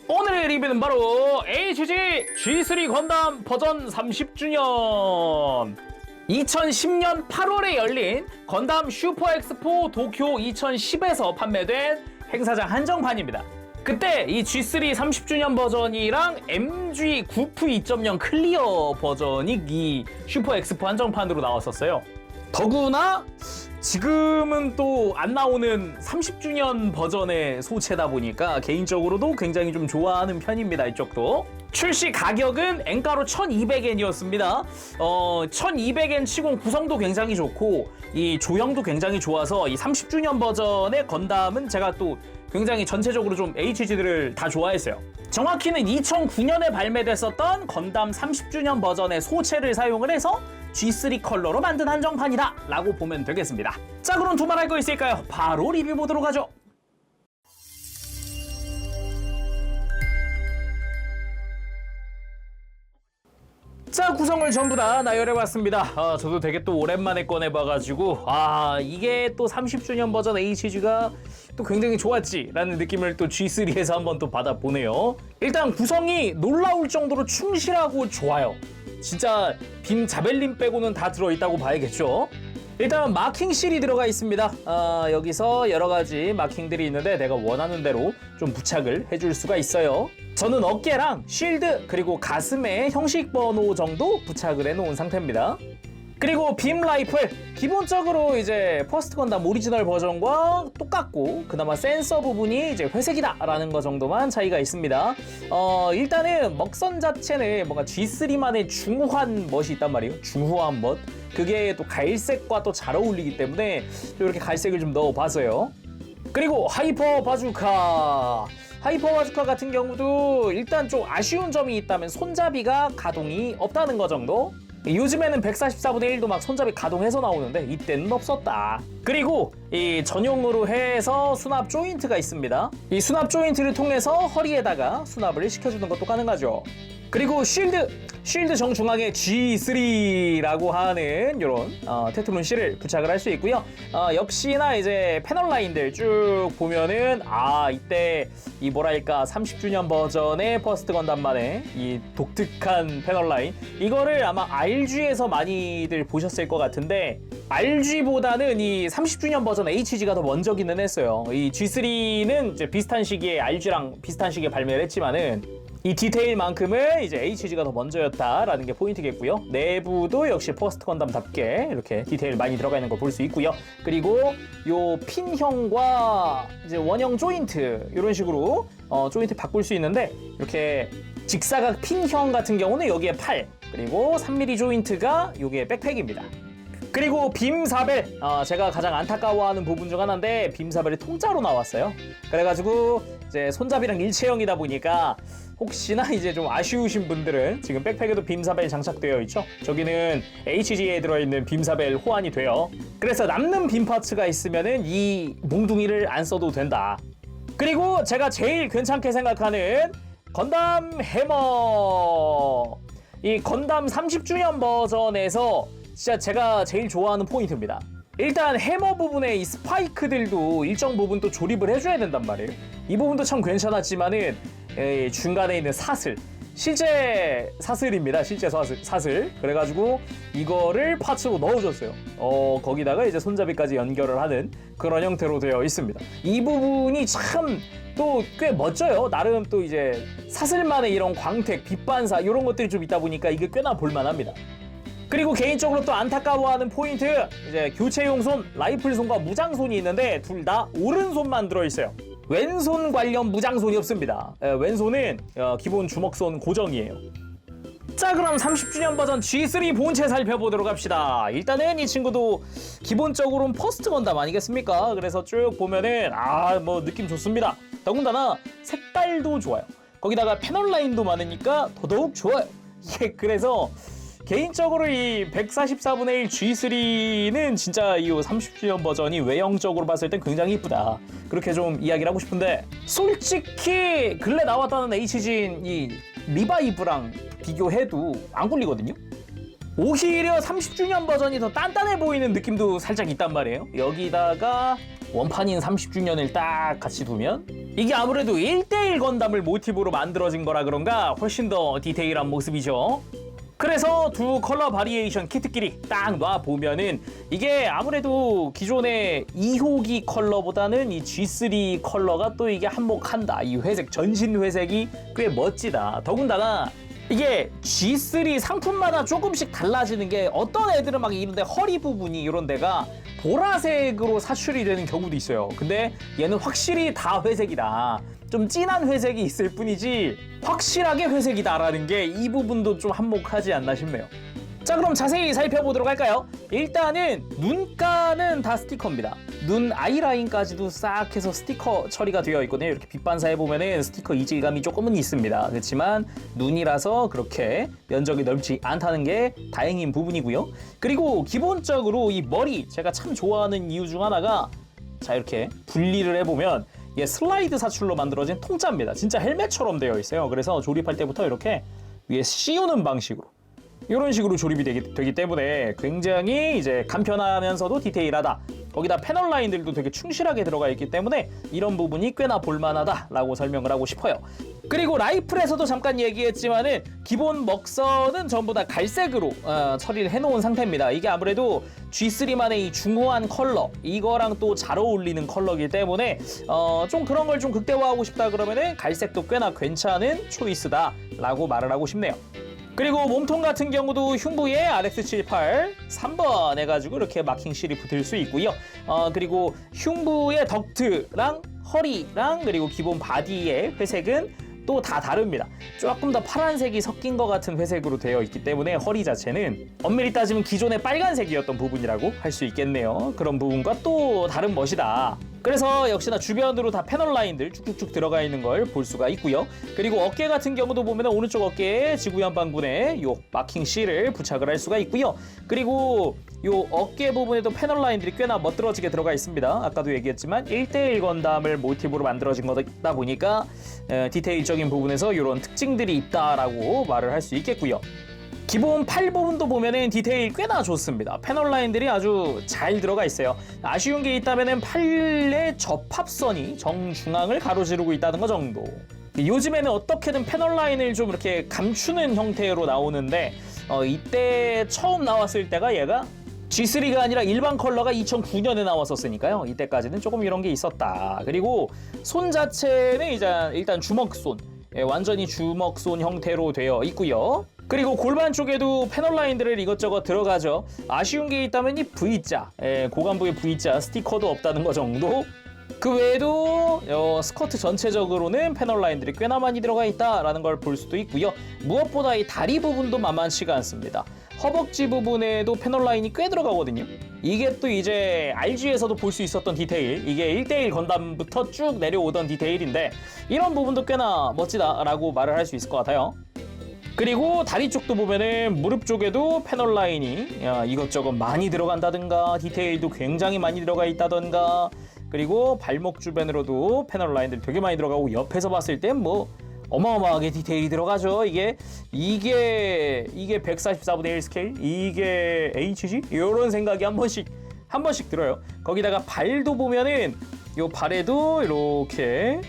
오늘의 리뷰는 바로 HG G3 건담 버전 30주년 2010년 8월에 열린 건담 슈퍼엑스포 도쿄 2010에서 판매된 행사장 한정판입니다. 그때 이 G3 30주년 버전이랑 MG 구프 2.0 클리어 버전이 이 슈퍼엑스포 한정판으로 나왔었어요. 더구나 지금은 또 안 나오는 30주년 버전의 소체다 보니까 개인적으로도 굉장히 좀 좋아하는 편입니다. 이쪽도 출시 가격은 엔가로 1200엔이었습니다 1200엔 치곤 구성도 굉장히 좋고 이 조형도 굉장히 좋아서 이 30주년 버전의 건담은 제가 또 굉장히 전체적으로 좀 HG들을 다 좋아했어요. 정확히는 2009년에 발매됐었던 건담 30주년 버전의 소체를 사용을 해서 G3 컬러로 만든 한정판이다 라고 보면 되겠습니다. 자, 그럼 두말할 거 있을까요? 바로 리뷰 보도록 하죠. 자, 구성을 전부 다 나열해봤습니다. 저도 되게 또 오랜만에 꺼내봐가지고 이게 또 30주년 버전 HG가 또 굉장히 좋았지 라는 느낌을 또 G3에서 한번 또 받아보네요. 일단 구성이 놀라울 정도로 충실하고 좋아요. 진짜 빔 자벨린 빼고는 다 들어있다고 봐야겠죠. 일단 마킹 실이 들어가 있습니다. 여기서 여러가지 마킹들이 있는데 내가 원하는 대로 좀 부착을 해줄 수가 있어요. 저는 어깨랑 쉴드 그리고 가슴에 형식 번호 정도 부착을 해놓은 상태입니다. 그리고 빔 라이플 기본적으로 이제 퍼스트 건담 오리지널 버전과 똑같고 그나마 센서 부분이 이제 회색이다 라는 거 정도만 차이가 있습니다. 일단은 먹선 자체는 뭔가 G3만의 중후한 멋이 있단 말이에요. 중후한 멋. 그게 또 갈색과 또 잘 어울리기 때문에 이렇게 갈색을 좀 넣어봤어요. 그리고 하이퍼 바주카 같은 경우도 일단 좀 아쉬운 점이 있다면 손잡이가 가동이 없다는 거 정도? 요즘에는 144분의 1도 막 손잡이 가동해서 나오는데 이때는 없었다. 그리고 이 전용으로 해서 수납 조인트가 있습니다. 이 수납 조인트를 통해서 허리에다가 수납을 시켜주는 것도 가능하죠. 그리고 쉴드 정중앙에 G3라고 하는 이런 테트론 실을 부착을 할 수 있고요. 역시나 이제 패널 라인들 쭉 보면은 이때 이 뭐랄까 30주년 버전의 퍼스트 건담만의 이 독특한 패널 라인 이거를 아마 RG에서 많이들 보셨을 것 같은데 RG보다는 이 30주년 버전 HG가 더 먼저기는 했어요. 이 G3는 이제 비슷한 시기에 RG랑 비슷한 시기에 발매를 했지만은 이 디테일만큼은 이제 HG가 더 먼저였다라는 게 포인트겠고요. 내부도 역시 퍼스트 건담답게 이렇게 디테일 많이 들어가 있는 걸 볼 수 있고요. 그리고 요 핀형과 이제 원형 조인트 이런 식으로 조인트 바꿀 수 있는데 이렇게 직사각 핀형 같은 경우는 여기에 팔 그리고 3mm 조인트가 요게 백팩입니다. 그리고 빔사벨 제가 가장 안타까워하는 부분 중 하나인데 빔사벨이 통짜로 나왔어요. 그래가지고 이제 손잡이랑 일체형이다 보니까 혹시나 이제 좀 아쉬우신 분들은 지금 백팩에도 빔사벨 장착되어 있죠. 저기는 HG에 들어있는 빔사벨 호환이 돼요. 그래서 남는 빔 파츠가 있으면은 이 몽둥이를 안 써도 된다. 그리고 제가 제일 괜찮게 생각하는 건담 해머. 이 건담 30주년 버전에서 진짜 제가 제일 좋아하는 포인트입니다. 일단 해머 부분에 이 스파이크들도 일정 부분 또 조립을 해줘야 된단 말이에요. 이 부분도 참 괜찮았지만은 중간에 있는 사슬 실제 사슬입니다. 실제 사슬 그래가지고 이거를 파츠로 넣어줬어요. 거기다가 이제 손잡이까지 연결을 하는 그런 형태로 되어 있습니다. 이 부분이 참 또 꽤 멋져요. 나름 또 이제 사슬만의 이런 광택, 빛반사 이런 것들이 좀 있다 보니까 이게 꽤나 볼만합니다. 그리고 개인적으로 또 안타까워하는 포인트 이제 교체용 손, 라이플손과 무장손이 있는데 둘 다 오른손만 들어있어요. 왼손 관련 무장손이 없습니다. 왼손은 기본 주먹손 고정이에요. 자, 그럼 30주년 버전 G3 본체 살펴보도록 합시다. 일단은 이 친구도 기본적으로는 퍼스트 건담 아니겠습니까? 그래서 쭉 보면은 뭐 느낌 좋습니다. 더군다나 색깔도 좋아요. 거기다가 패널 라인도 많으니까 더더욱 좋아요. 그래서 개인적으로 이 144분의 1 G3는 진짜 이 30주년 버전이 외형적으로 봤을 땐 굉장히 이쁘다. 그렇게 좀 이야기를 하고 싶은데 솔직히 근래 나왔다는 HG인 이 리바이브랑 비교해도 안 꿀리거든요. 오히려 30주년 버전이 더 단단해 보이는 느낌도 살짝 있단 말이에요. 여기다가 원판인 30주년을 딱 같이 두면 이게 아무래도 1대1 건담을 모티브로 만들어진 거라 그런가 훨씬 더 디테일한 모습이죠. 그래서 두 컬러 바리에이션 키트끼리 딱 놔보면은 이게 아무래도 기존의 2호기 컬러보다는 이 G3 컬러가 또 이게 한몫한다. 이 회색, 전신 회색이 꽤 멋지다. 더군다나 이게 G3 상품마다 조금씩 달라지는 게 어떤 애들은 막 이런데 허리 부분이 이런 데가 보라색으로 사출이 되는 경우도 있어요. 근데 얘는 확실히 다 회색이다. 좀 진한 회색이 있을 뿐이지 확실하게 회색이다라는 게 이 부분도 좀 한몫하지 않나 싶네요. 자, 그럼 자세히 살펴보도록 할까요? 일단은 눈가는 다 스티커입니다. 눈 아이라인까지도 싹 해서 스티커 처리가 되어 있거든요. 이렇게 빛반사해 보면은 스티커 이질감이 조금은 있습니다. 그렇지만 눈이라서 그렇게 면적이 넓지 않다는 게 다행인 부분이고요. 그리고 기본적으로 이 머리, 제가 참 좋아하는 이유 중 하나가 자, 이렇게 분리를 해보면 얘 슬라이드 사출로 만들어진 통짜입니다. 진짜 헬멧처럼 되어 있어요. 그래서 조립할 때부터 이렇게 위에 씌우는 방식으로 이런 식으로 조립이 되기 때문에 굉장히 이제 간편하면서도 디테일하다. 거기다 패널 라인들도 되게 충실하게 들어가 있기 때문에 이런 부분이 꽤나 볼만하다라고 설명을 하고 싶어요. 그리고 라이플에서도 잠깐 얘기했지만은 기본 먹선은 전부 다 갈색으로 처리를 해놓은 상태입니다. 이게 아무래도 G3만의 이 중후한 컬러, 이거랑 또 잘 어울리는 컬러이기 때문에 좀 그런 걸 좀 극대화하고 싶다 그러면은 갈색도 꽤나 괜찮은 초이스다라고 말을 하고 싶네요. 그리고 몸통 같은 경우도 흉부에 RX78 3번 해가지고 이렇게 마킹실이 붙을 수 있고요. 그리고 흉부의 덕트랑 허리랑 그리고 기본 바디의 회색은 또 다 다릅니다. 조금 더 파란색이 섞인 것 같은 회색으로 되어 있기 때문에 허리 자체는 엄밀히 따지면 기존의 빨간색이었던 부분이라고 할 수 있겠네요. 그런 부분과 또 다른 멋이다. 그래서 역시나 주변으로 다 패널 라인들 쭉쭉쭉 들어가 있는 걸 볼 수가 있고요. 그리고 어깨 같은 경우도 보면 오른쪽 어깨에 지구연방군의 요 마킹 실을 부착을 할 수가 있고요. 그리고 요 어깨 부분에도 패널 라인들이 꽤나 멋들어지게 들어가 있습니다. 아까도 얘기했지만 1대1 건담을 모티브로 만들어진 거다 보니까 디테일적인 부분에서 이런 특징들이 있다라고 말을 할 수 있겠고요. 기본 팔 부분도 보면은 디테일 꽤나 좋습니다. 패널 라인들이 아주 잘 들어가 있어요. 아쉬운 게 있다면은 팔의 접합선이 정중앙을 가로지르고 있다는 거 정도. 요즘에는 어떻게든 패널 라인을 좀 이렇게 감추는 형태로 나오는데 이때 처음 나왔을 때가 얘가 G3가 아니라 일반 컬러가 2009년에 나왔었으니까요. 이때까지는 조금 이런 게 있었다. 그리고 손 자체는 이제 일단 주먹손, 완전히 주먹손 형태로 되어 있고요. 그리고 골반 쪽에도 패널 라인들을 이것저것 들어가죠. 아쉬운 게 있다면 이 V자, 고관부의 V자 스티커도 없다는 거 정도. 그 외에도 스커트 전체적으로는 패널 라인들이 꽤나 많이 들어가 있다라는 걸 볼 수도 있고요. 무엇보다 이 다리 부분도 만만치가 않습니다. 허벅지 부분에도 패널 라인이 꽤 들어가거든요. 이게 또 이제 RG에서도 볼 수 있었던 디테일, 이게 1대1 건담부터 쭉 내려오던 디테일인데 이런 부분도 꽤나 멋지다라고 말을 할 수 있을 것 같아요. 그리고 다리 쪽도 보면은 무릎 쪽에도 패널 라인이 이것저것 많이 들어간다든가 디테일도 굉장히 많이 들어가 있다든가 그리고 발목 주변으로도 패널 라인들 되게 많이 들어가고 옆에서 봤을 땐 뭐 어마어마하게 디테일이 들어가죠. 이게 144분의 1 스케일? 이게 HG? 이런 생각이 한 번씩 들어요. 거기다가 발도 보면은 요 발에도 이렇게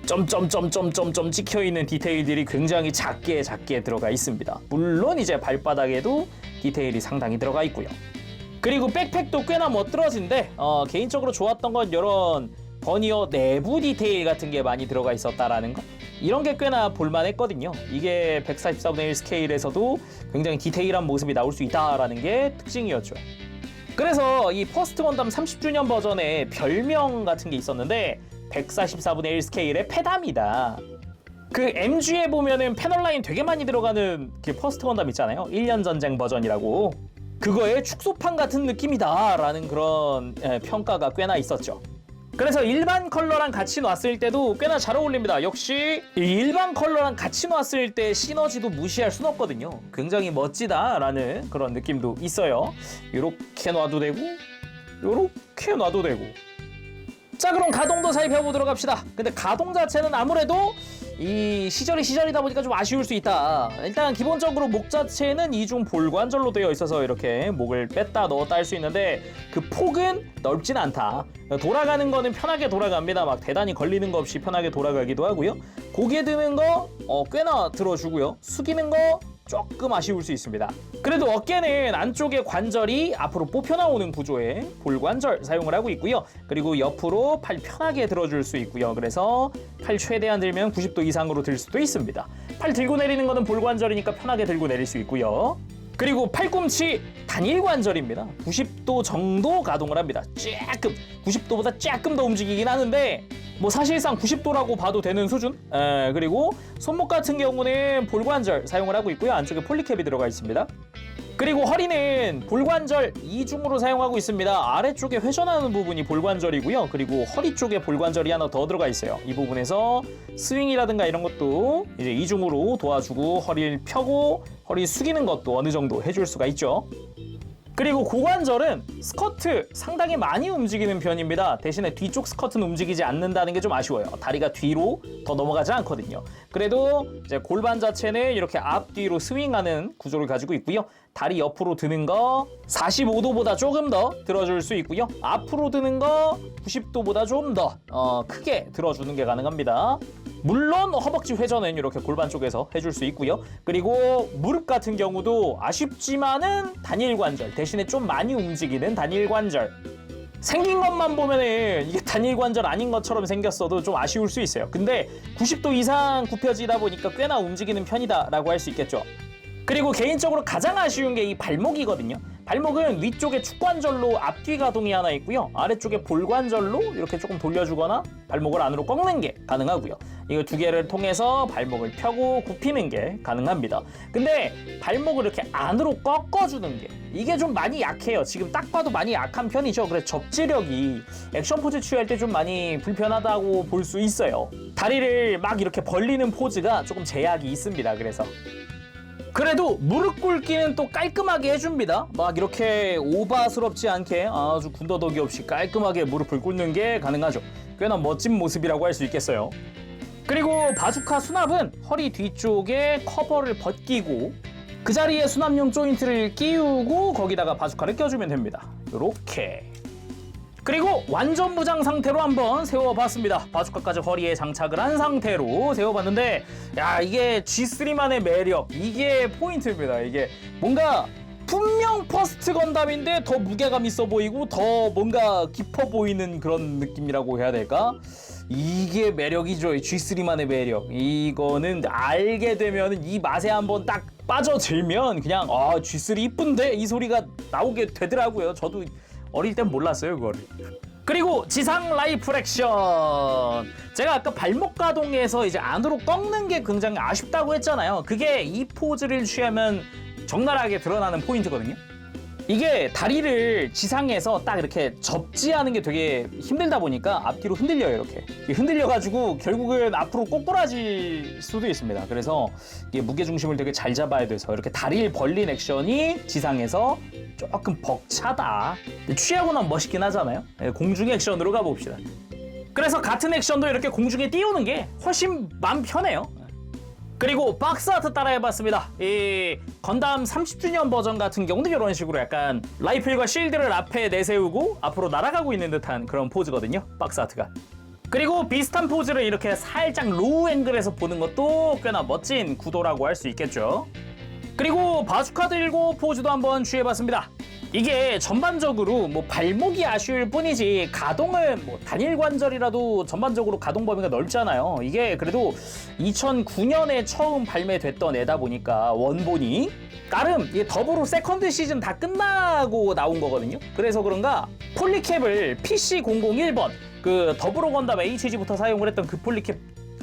점점점점점점 찍혀 있는 디테일들이 굉장히 작게 들어가 있습니다. 물론 이제 발바닥에도 디테일이 상당히 들어가 있고요. 그리고 백팩도 꽤나 멋들어진데 개인적으로 좋았던 건 이런 버니어 내부 디테일 같은 게 많이 들어가 있었다라는 거. 이런 게 꽤나 볼만했거든요. 이게 144분의 1 스케일에서도 굉장히 디테일한 모습이 나올 수 있다라는 게 특징이었죠. 그래서 이 퍼스트 건담 30주년 버전에 별명 같은 게 있었는데 144분의 1 스케일의 페담이다. 그 MG에 보면은 패널 라인 되게 많이 들어가는 그 퍼스트 건담 있잖아요. 1년 전쟁 버전이라고. 그거의 축소판 같은 느낌이다 라는 그런 평가가 꽤나 있었죠. 그래서 일반 컬러랑 같이 놨을 때도 꽤나 잘 어울립니다. 역시 일반 컬러랑 같이 놨을 때 시너지도 무시할 순 없거든요. 굉장히 멋지다라는 그런 느낌도 있어요. 이렇게 놔도 되고 이렇게 놔도 되고. 자, 그럼 가동도 살펴보도록 합시다. 근데 가동 자체는 아무래도 이 시절이 시절이다 보니까 좀 아쉬울 수 있다. 일단 기본적으로 목 자체는 이중 볼관절로 되어 있어서 이렇게 목을 뺐다 넣었다 할 수 있는데 그 폭은 넓진 않다. 돌아가는 거는 편하게 돌아갑니다. 막 대단히 걸리는 거 없이 편하게 돌아가기도 하고요. 고개 드는 거 꽤나 들어주고요. 숙이는 거 조금 아쉬울 수 있습니다. 그래도 어깨는 안쪽에 관절이 앞으로 뽑혀 나오는 구조의 볼관절 사용을 하고 있고요. 그리고 옆으로 팔 편하게 들어줄 수 있고요. 그래서 팔 최대한 들면 90도 이상으로 들 수도 있습니다. 팔 들고 내리는 거는 볼관절이니까 편하게 들고 내릴 수 있고요. 그리고 팔꿈치 단일 관절입니다. 90도 정도 가동을 합니다. 조금 90도보다 조금 더 움직이긴 하는데 뭐 사실상 90도라고 봐도 되는 수준. 그리고 손목 같은 경우는 볼관절 사용을 하고 있고요. 안쪽에 폴리캡이 들어가 있습니다. 그리고 허리는 볼관절 이중으로 사용하고 있습니다. 아래쪽에 회전하는 부분이 볼관절이고요. 그리고 허리 쪽에 볼관절이 하나 더 들어가 있어요. 이 부분에서 스윙이라든가 이런 것도 이제 이중으로 도와주고 허리를 펴고 허리 숙이는 것도 어느 정도 해줄 수가 있죠. 그리고 고관절은 스쿼트 상당히 많이 움직이는 편입니다. 대신에 뒤쪽 스쿼트는 움직이지 않는다는 게 좀 아쉬워요. 다리가 뒤로 더 넘어가지 않거든요. 그래도 이제 골반 자체는 이렇게 앞뒤로 스윙하는 구조를 가지고 있고요. 다리 옆으로 드는 거 45도보다 조금 더 들어줄 수 있고요. 앞으로 드는 거 90도보다 좀 더 크게 들어주는 게 가능합니다. 물론 허벅지 회전은 이렇게 골반 쪽에서 해줄 수 있고요. 그리고 무릎 같은 경우도 아쉽지만은 단일 관절 대신에 좀 많이 움직이는 단일 관절. 생긴 것만 보면은 이게 단일 관절 아닌 것처럼 생겼어도 좀 아쉬울 수 있어요. 근데 90도 이상 굽혀지다 보니까 꽤나 움직이는 편이다라고 할 수 있겠죠. 그리고 개인적으로 가장 아쉬운 게 이 발목이거든요. 발목은 위쪽에 축관절로 앞뒤 가동이 하나 있고요. 아래쪽에 볼관절로 이렇게 조금 돌려주거나 발목을 안으로 꺾는 게 가능하고요. 이거 두 개를 통해서 발목을 펴고 굽히는 게 가능합니다. 근데 발목을 이렇게 안으로 꺾어주는 게 이게 좀 많이 약해요. 지금 딱 봐도 많이 약한 편이죠. 그래서 접지력이 액션 포즈 취할 때 좀 많이 불편하다고 볼 수 있어요. 다리를 막 이렇게 벌리는 포즈가 조금 제약이 있습니다. 그래도 무릎 꿇기는 또 깔끔하게 해줍니다. 막 이렇게 오바스럽지 않게 아주 군더더기 없이 깔끔하게 무릎을 꿇는 게 가능하죠. 꽤나 멋진 모습이라고 할 수 있겠어요. 그리고 바주카 수납은 허리 뒤쪽에 커버를 벗기고 그 자리에 수납용 조인트를 끼우고 거기다가 바주카를 껴주면 됩니다. 이렇게. 그리고 완전 무장 상태로 한번 세워봤습니다. 바주카까지 허리에 장착을 한 상태로 세워봤는데 야 이게 G3만의 매력 이게 포인트입니다. 이게 뭔가 분명 퍼스트 건담인데 더 무게감 있어 보이고 더 뭔가 깊어 보이는 그런 느낌이라고 해야 될까? 이게 매력이죠. G3만의 매력. 이거는 알게 되면 이 맛에 한번 딱 빠져들면 그냥 G3 이쁜데 이 소리가 나오게 되더라고요. 저도 어릴 땐 몰랐어요 그거를. 그리고 지상 라이플 액션. 제가 아까 발목 가동에서 이제 안으로 꺾는 게 굉장히 아쉽다고 했잖아요. 그게 이 포즈를 취하면 적나라하게 드러나는 포인트거든요. 이게 다리를 지상에서 딱 이렇게 접지하는 게 되게 힘들다 보니까 앞뒤로 흔들려요. 이렇게 흔들려가지고 결국은 앞으로 꼬꾸라질 수도 있습니다. 그래서 이게 무게중심을 되게 잘 잡아야 돼서 이렇게 다리를 벌린 액션이 지상에서 조금 벅차다. 취하고 나면 멋있긴 하잖아요. 공중 액션으로 가봅시다. 그래서 같은 액션도 이렇게 공중에 띄우는 게 훨씬 마음 편해요. 그리고 박스 아트 따라해봤습니다. 이 건담 30주년 버전 같은 경우는 이런 식으로 약간 라이플과 실드를 앞에 내세우고 앞으로 날아가고 있는 듯한 그런 포즈거든요. 박스 아트가. 그리고 비슷한 포즈를 이렇게 살짝 로우 앵글에서 보는 것도 꽤나 멋진 구도라고 할 수 있겠죠. 그리고 바주카 들고 포즈도 한번 취해봤습니다. 이게 전반적으로 뭐 발목이 아쉬울 뿐이지 가동은 뭐 단일 관절이라도 전반적으로 가동 범위가 넓잖아요. 이게 그래도 2009년에 처음 발매됐던 애다 보니까 원본이 나름 이게 더불어 세컨드 시즌 다 끝나고 나온 거거든요. 그래서 그런가 폴리캡을 PC001번 그 더불어 건담 HG부터 사용을 했던 그 폴리캡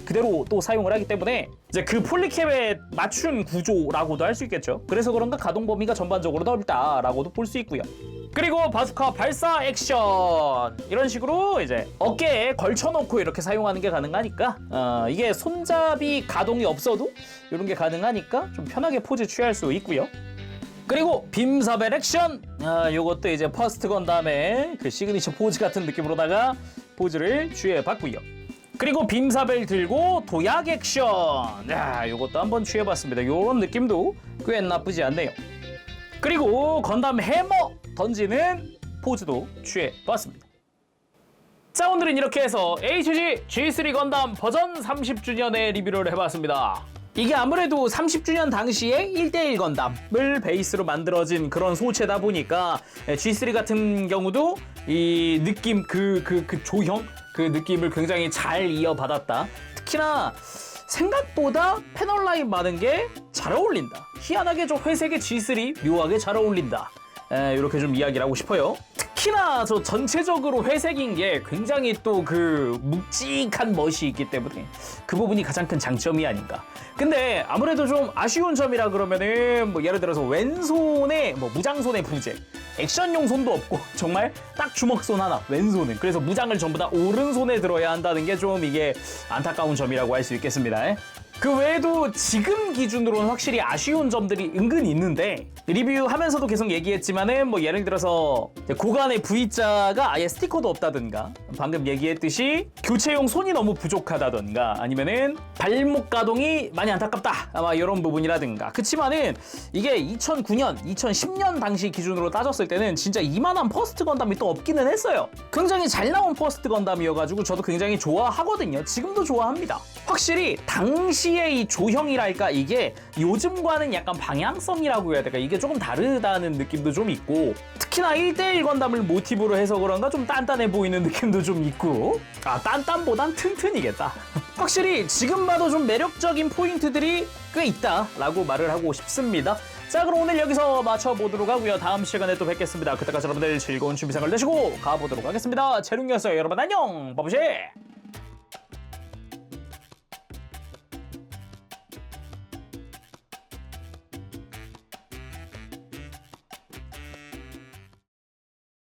그대로 또 사용을 하기 때문에 이제 그 폴리캡에 맞춘 구조라고도 할 수 있겠죠. 그래서 그런가 가동 범위가 전반적으로 넓다라고도 볼 수 있고요. 그리고 바주카 발사 액션 이런 식으로 이제 어깨에 걸쳐놓고 이렇게 사용하는 게 가능하니까 이게 손잡이 가동이 없어도 이런 게 가능하니까 좀 편하게 포즈 취할 수 있고요. 그리고 빔사벨 액션 요것도 이제 퍼스트 건담의 그 시그니처 포즈 같은 느낌으로다가 포즈를 취해봤고요. 그리고 빔사벨 들고 도약 액션. 야, 요것도 한번 취해봤습니다. 요런 느낌도 꽤 나쁘지 않네요. 그리고 건담 해머 던지는 포즈도 취해봤습니다. 자, 오늘은 이렇게 해서 HG G3 건담 버전 30주년의 리뷰를 해봤습니다. 이게 아무래도 30주년 당시에 1대1 건담을 베이스로 만들어진 그런 소체다 보니까 G3 같은 경우도 이 느낌, 그 조형, 그 느낌을 굉장히 잘 이어받았다. 특히나 생각보다 패널 라인 많은 게 잘 어울린다. 희한하게 저 회색의 G3 묘하게 잘 어울린다. 이렇게 좀 이야기를 하고 싶어요. 특히나 저 전체적으로 회색인 게 굉장히 또 그 묵직한 멋이 있기 때문에 그 부분이 가장 큰 장점이 아닌가. 근데 아무래도 좀 아쉬운 점이라 그러면은 뭐 예를 들어서 왼손에 뭐 무장손에 부재, 액션용 손도 없고 정말 딱 주먹손 하나 왼손은, 그래서 무장을 전부 다 오른손에 들어야 한다는 게 좀 이게 안타까운 점이라고 할 수 있겠습니다. 그 외에도 지금 기준으로는 확실히 아쉬운 점들이 은근 있는데, 리뷰하면서도 계속 얘기했지만은 뭐 예를 들어서 고간의 V자가 아예 스티커도 없다든가, 방금 얘기했듯이 교체용 손이 너무 부족하다든가, 아니면은 발목 가동이 많이 안타깝다, 아마 이런 부분이라든가. 그치만은 이게 2009년, 2010년 당시 기준으로 따졌을 때는 진짜 이만한 퍼스트 건담이 또 없기는 했어요. 굉장히 잘 나온 퍼스트 건담이어가지고 저도 굉장히 좋아하거든요. 지금도 좋아합니다. 확실히 당시의 이 조형이랄까, 이게 요즘과는 약간 방향성이라고 해야 될까, 이게 조금 다르다는 느낌도 좀 있고, 특히나 1대1 건담을 모티브로 해서 그런가 좀 단단해 보이는 느낌도 좀 있고, 단단보단 튼튼이겠다. 확실히 지금 봐도 좀 매력적인 포인트들이 꽤 있다라고 말을 하고 싶습니다. 자, 그럼 오늘 여기서 마쳐보도록 하고요. 다음 시간에 또 뵙겠습니다. 그때까지 여러분들 즐거운 준비 생활 되시고 가보도록 하겠습니다. 재룡이었어요. 여러분 안녕. 바보시.